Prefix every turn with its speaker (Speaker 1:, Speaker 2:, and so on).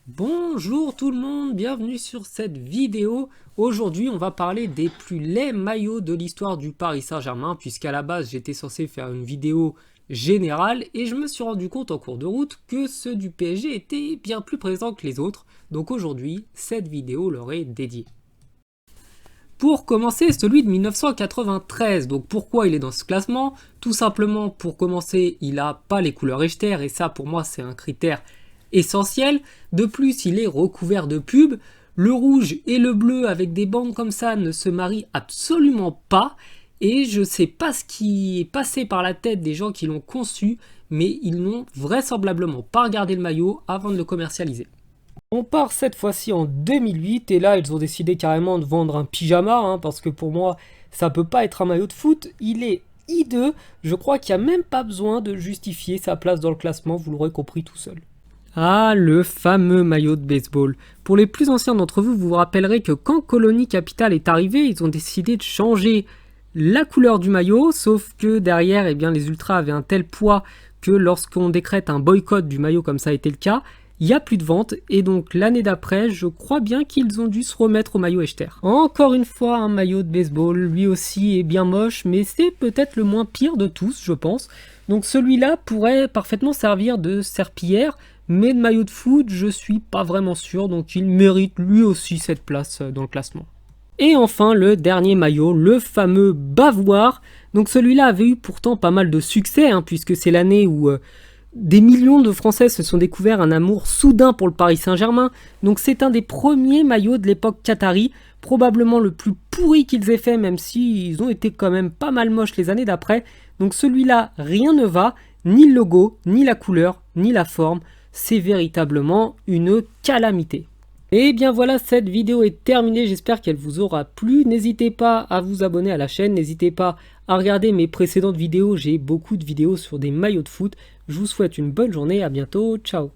Speaker 1: Bonjour tout le monde, bienvenue sur cette vidéo. Aujourd'hui on va parler des plus laids maillots de l'histoire du Paris Saint-Germain, puisqu'à la base j'étais censé faire une vidéo générale et je me suis rendu compte en cours de route que ceux du PSG étaient bien plus présents que les autres. Donc aujourd'hui cette vidéo leur est dédiée. Pour commencer, celui de 1993. Donc pourquoi il est dans ce classement? Tout simplement, pour commencer, il n'a pas les couleurs Echter et ça pour moi c'est un critère essentiel. De plus, il est recouvert de pub. Le rouge et le bleu avec des bandes comme ça ne se marient absolument pas. Et je sais pas ce qui est passé par la tête des gens qui l'ont conçu, mais ils n'ont vraisemblablement pas regardé le maillot avant de le commercialiser. On part cette fois-ci en 2008 et là ils ont décidé carrément de vendre un pyjama parce que pour moi ça peut pas être un maillot de foot, il est hideux, je crois qu'il n'y a même pas besoin de justifier sa place dans le classement, vous l'aurez compris tout seul. Ah, le fameux maillot de baseball. Pour les plus anciens d'entre vous, vous vous rappellerez que quand Colonie Capital est arrivé, ils ont décidé de changer la couleur du maillot, sauf que derrière, les ultras avaient un tel poids que lorsqu'on décrète un boycott du maillot comme ça a été le cas, il n'y a plus de vente, et donc l'année d'après, je crois bien qu'ils ont dû se remettre au maillot Echter. Encore une fois, un maillot de baseball, lui aussi est bien moche, mais c'est peut-être le moins pire de tous, je pense. Donc celui-là pourrait parfaitement servir de serpillière, mais de maillot de foot, je suis pas vraiment sûr, donc il mérite lui aussi cette place dans le classement. Et enfin, le dernier maillot, le fameux Bavoir. Donc celui-là avait eu pourtant pas mal de succès, puisque c'est l'année où des millions de Français se sont découverts un amour soudain pour le Paris Saint-Germain. Donc c'est un des premiers maillots de l'époque qatari, probablement le plus pourri qu'ils aient fait, même s'ils ont été quand même pas mal moches les années d'après. Donc celui-là, rien ne va, ni le logo, ni la couleur, ni la forme. C'est véritablement une calamité. Et bien voilà, cette vidéo est terminée, j'espère qu'elle vous aura plu. N'hésitez pas à vous abonner à la chaîne, n'hésitez pas à regarder mes précédentes vidéos, j'ai beaucoup de vidéos sur des maillots de foot. Je vous souhaite une bonne journée, à bientôt, ciao.